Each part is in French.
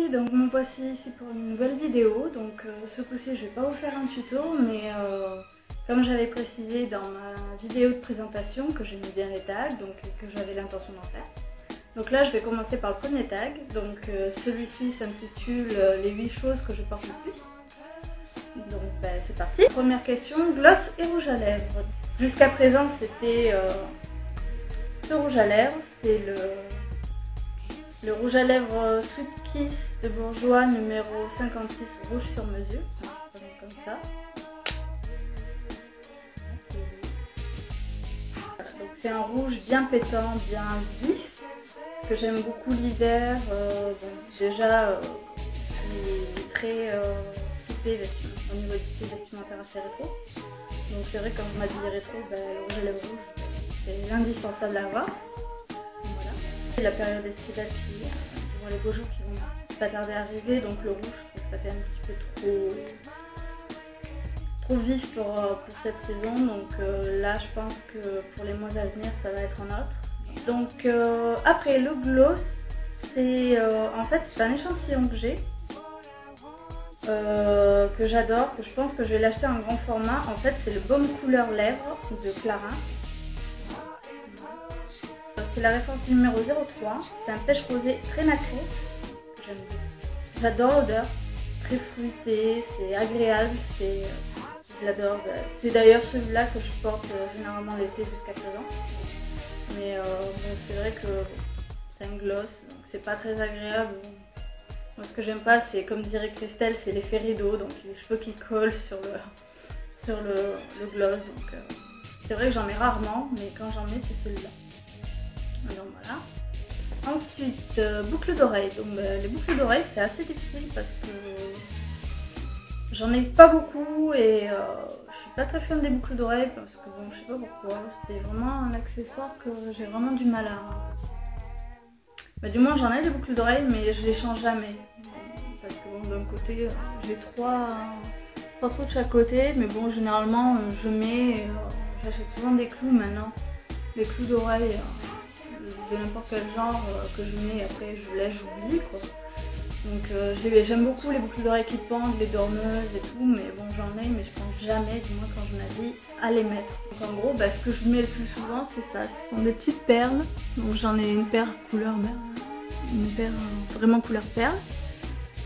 amis, donc me voici ici pour une nouvelle vidéo. Donc ce coup-ci je vais pas vous faire un tuto, mais comme j'avais précisé dans ma vidéo de présentation que j'aimais bien les tags, donc que j'avais l'intention d'en faire. Donc là je vais commencer par le premier tag, donc celui-ci s'intitule les 8 choses que je porte le plus. Donc c'est parti. Première question, gloss et rouge à lèvres. Jusqu'à présent c'était ce rouge à lèvres, c'est le rouge à lèvres Sweet Kiss de Bourjois numéro 56 rouge sur mesure, comme ça. Voilà, donc c'est un rouge bien pétant, bien vif, que j'aime beaucoup l'hiver. Déjà je suis très typée au niveau du style vestimentaire assez rétro. Donc c'est vrai que quand on m'a dit rétro, le rouge à lèvres rouge, c'est l'indispensable à avoir. Voilà. La période estivale qui vont les beaux jours qui vont pas tarder à arriver, donc le rouge, je trouve que ça fait un petit peu trop vif pour cette saison. Donc là, je pense que pour les mois à venir, ça va être un autre. Donc après le gloss, c'est en fait c'est un échantillon que j'ai. Que j'adore, que je pense que je vais l'acheter en grand format. En fait c'est le baume couleur lèvres de Clarins. C'est la référence numéro 03. C'est un pêche rosé très nacré. J'aime bien. J'adore l'odeur. Très fruité, c'est agréable, je l'adore. C'est d'ailleurs celui-là que je porte généralement l'été jusqu'à présent. Mais bon, c'est vrai que c'est un gloss, donc c'est pas très agréable. Moi ce que j'aime pas, c'est comme dirait Christelle, c'est l'effet rideau, donc les cheveux qui collent sur le gloss. Donc c'est vrai que j'en mets rarement, mais quand j'en mets c'est celui-là. Donc voilà. Ensuite, boucles d'oreilles. Donc les boucles d'oreilles c'est assez difficile parce que j'en ai pas beaucoup et je suis pas très fan des boucles d'oreilles parce que bon, je sais pas pourquoi. C'est vraiment un accessoire que j'ai vraiment du mal à... du moins j'en ai des boucles d'oreilles mais je les change jamais. Parce que bon, d'un côté j'ai trois trous de chaque côté, mais bon généralement je mets, j'achète souvent des clous maintenant. Des clous d'oreilles de n'importe quel genre que je mets et après je laisse, j'oublie quoi. Donc j'aime beaucoup les boucles d'oreilles qui pendent, les dormeuses et tout, mais bon j'en ai mais je pense jamais, du moins quand je m'habille, à les mettre. Donc en gros ce que je mets le plus souvent c'est ça, ce sont des petites perles. Donc j'en ai une paire couleur, une paire vraiment couleur perle.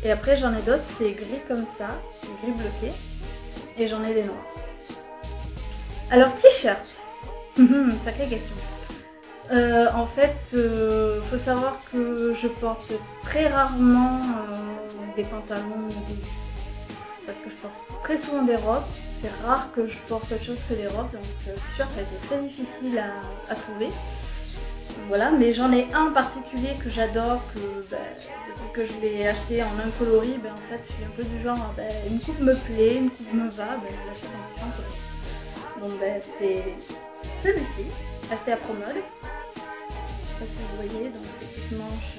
Et après j'en ai d'autres, c'est gris comme ça, c'est gris bloqué. Et j'en ai des noirs. Alors t-shirt, sacrée question. En fait, faut savoir que je porte très rarement des pantalons parce que je porte très souvent des robes. C'est rare que je porte autre chose que des robes, donc t-shirt ça a été très difficile à trouver. Donc, voilà, mais j'en ai un en particulier que j'adore, depuis que je l'ai acheté en un coloris, en fait je suis un peu du genre, une coupe me plaît, une coupe me va, je l'achète en différents coloris. Donc c'est celui-ci, acheté à Promode. Je sais pas si vous voyez, donc petite manche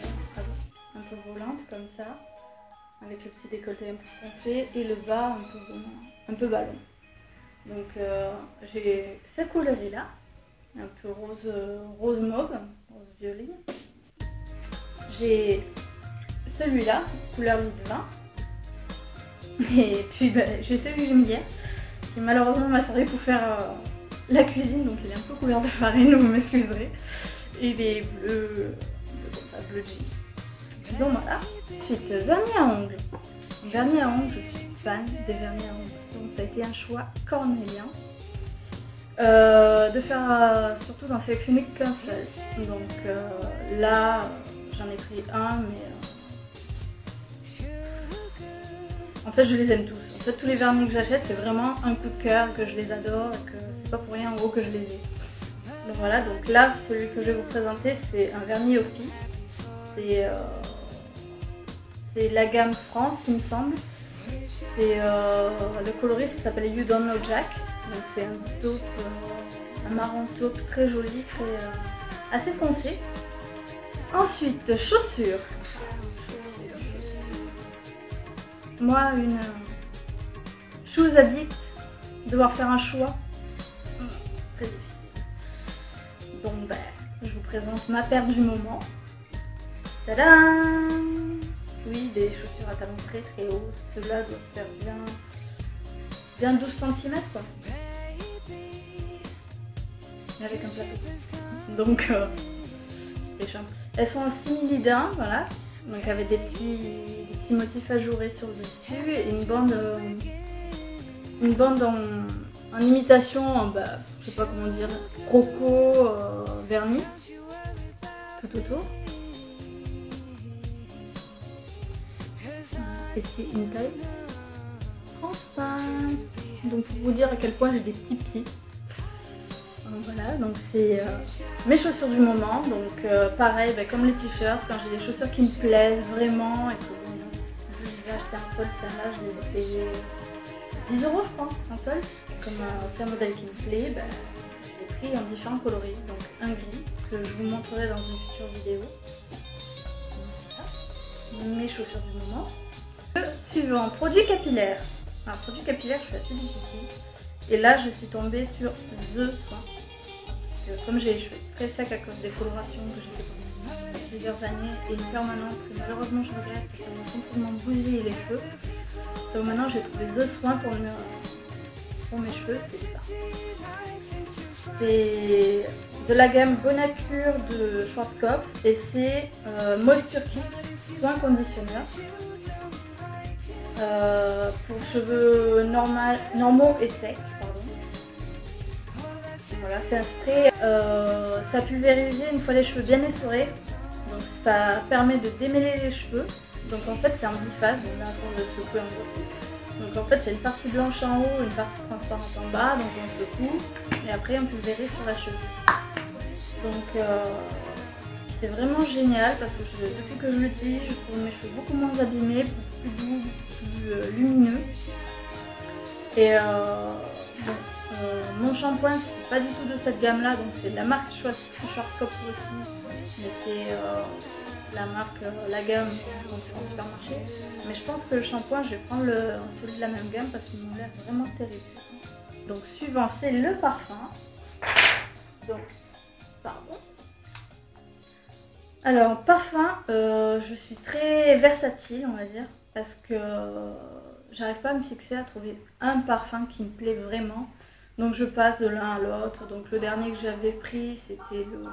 un peu volante comme ça, avec le petit décolleté un peu foncé et le bas un peu ballon. Donc j'ai cette coloris là, un peu rose mauve, rose violet. J'ai celui-là, couleur lit de vin. Et puis j'ai celui que j'aime bien, qui malheureusement m'a servi pour faire la cuisine, donc il est un peu couleur de farine, vous m'excuserez. Et les bleus, comme ça, bleu jean. Donc voilà. Ensuite, vernis à ongles. Vernis à ongles, je suis fan des vernis à ongles. Donc ça a été un choix cornélien. De faire, surtout d'en sélectionner qu'un seul. Donc là, j'en ai pris un, mais en fait je les aime tous. En fait tous les vernis que j'achète c'est vraiment un coup de cœur, que je les adore, et que c'est pas pour rien en gros que je les ai. Donc voilà, donc là celui que je vais vous présenter c'est un vernis Ophi. C'est la gamme France il me semble. Le coloris ça s'appelle You Don't Know Jack. Donc c'est un taupe, un marron taupe très joli, assez foncé. Ensuite chaussures. Moi une shoes addict, devoir faire un choix, très difficile. Donc je vous présente ma paire du moment. Tadam! Oui, des chaussures à talons très très hauts. Ceux-là doivent faire bien 12 cm quoi. Mais avec un plateau. Donc, elles sont en simili-daim, voilà. Donc avec des petits motifs ajourés sur le dessus et une bande en imitation, je sais pas comment dire, croco vernis tout autour. Et c'est une taille 35. Donc pour vous dire à quel point j'ai des petits pieds. Voilà, donc c'est mes chaussures du moment. Donc pareil, comme les t-shirts, quand j'ai des chaussures qui me plaisent vraiment et que je vais acheter un solde, celle-là je les ai payées 10 € je crois, un solde. Comme c'est un modèle qui me plaît, je l'ai pris en différents coloris. Donc un gris que je vous montrerai dans une future vidéo. Voilà. Mes chaussures du moment. Le suivant, produit capillaire. Alors produit capillaire, je suis assez difficile. Et là, je suis tombée sur The Soin. Parce que comme j'ai les cheveux très secs à cause des colorations que j'ai fait pendant plusieurs années et une permanente que malheureusement je regrette parce que ça m'a complètement bousillé les cheveux. Donc maintenant, j'ai trouvé The Soin pour mes cheveux. C'est ça. C'est de la gamme Bonapure de Schwarzkopf et c'est Moisture Kick Soin Conditionneur. Pour cheveux normaux et secs. Voilà, c'est un spray, ça pulvérise une fois les cheveux bien essorés, donc ça permet de démêler les cheveux. Donc en fait c'est un biphase, on a pour le secouer en gros. Donc en fait c'est une partie blanche en haut, une partie transparente en bas, donc on secoue et après on pulvérise sur la cheveux. Donc c'est vraiment génial parce que depuis que je l'utilise, je trouve mes cheveux beaucoup moins abîmés, plus doux, plus lumineux. Et mon shampoing c'est pas du tout de cette gamme là, donc c'est de la marque Schwarzkopf aussi, mais c'est la marque, la gamme en supermarché. Mais je pense que le shampoing je vais prendre celui de la même gamme parce qu'ils m'ont l'air vraiment terrible. Donc suivant c'est le parfum. Donc pardon. Alors parfum, je suis très versatile on va dire, parce que j'arrive pas à me fixer à trouver un parfum qui me plaît vraiment. Donc je passe de l'un à l'autre. Donc le dernier que j'avais pris c'était le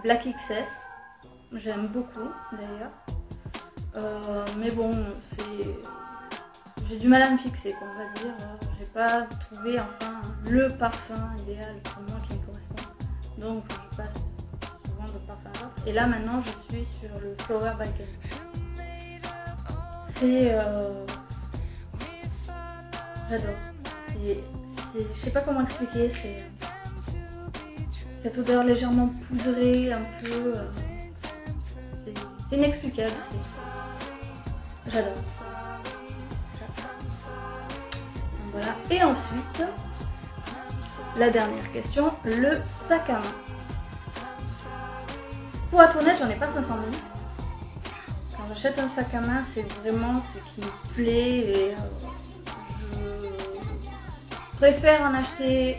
Black XS. J'aime beaucoup d'ailleurs. Mais bon, j'ai du mal à me fixer quoi, on va dire. J'ai pas trouvé enfin le parfum idéal pour moi qui me correspond. Donc je passe souvent de parfum à l'autre. Et là maintenant je suis sur le Flower by Kelly. C'est j'adore. Je sais pas comment expliquer, c'est cette odeur légèrement poudrée, un peu. C'est inexplicable. J'adore. Voilà. Et ensuite, la dernière question, le sac à main. Pour être honnête, j'en ai pas 500 000. Quand j'achète un sac à main, c'est vraiment ce qui me plaît et je préfère en acheter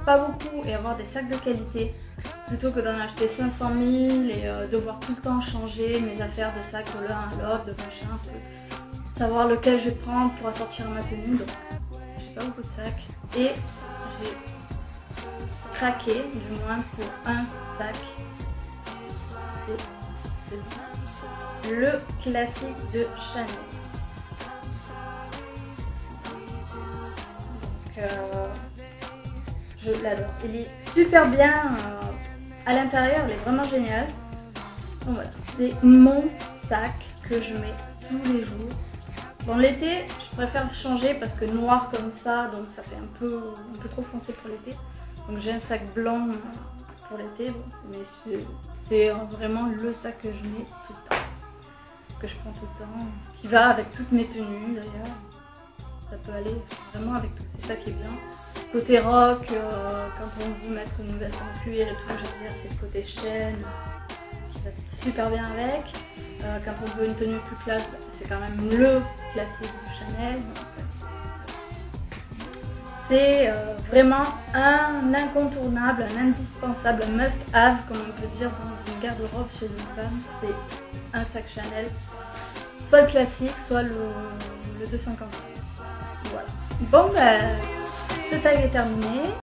pas beaucoup et avoir des sacs de qualité plutôt que d'en acheter 500 000 et devoir tout le temps changer mes affaires de sac de l'un à l'autre, de machin, savoir lequel je vais prendre pour assortir ma tenue. Donc j'ai pas beaucoup de sacs et j'ai craqué du moins pour un sac. C'est le classique de Chanel. Donc, je l'adore. Il est super bien à l'intérieur, il est vraiment génial. Donc voilà, c'est mon sac que je mets tous les jours. Dans l'été, je préfère changer parce que noir comme ça, donc ça fait un peu trop foncé pour l'été. Donc j'ai un sac blanc pour l'été, mais c'est vraiment le sac que je mets tout le temps, que je prends tout le temps, qui va avec toutes mes tenues d'ailleurs. Ça peut aller vraiment avec tout, c'est ça qui est bien. Côté rock, quand on veut mettre une veste en cuir et tout, j'aime bien, c'est le côté chaîne, ça va super bien avec. Quand on veut une tenue plus classe, c'est quand même le classique de Chanel. C'est vraiment un incontournable, un indispensable, un must-have, comme on peut dire dans une garde-robe chez une femme. C'est un sac Chanel, soit le classique, soit le 250. Voilà. Bon, ben, ce tag est terminé.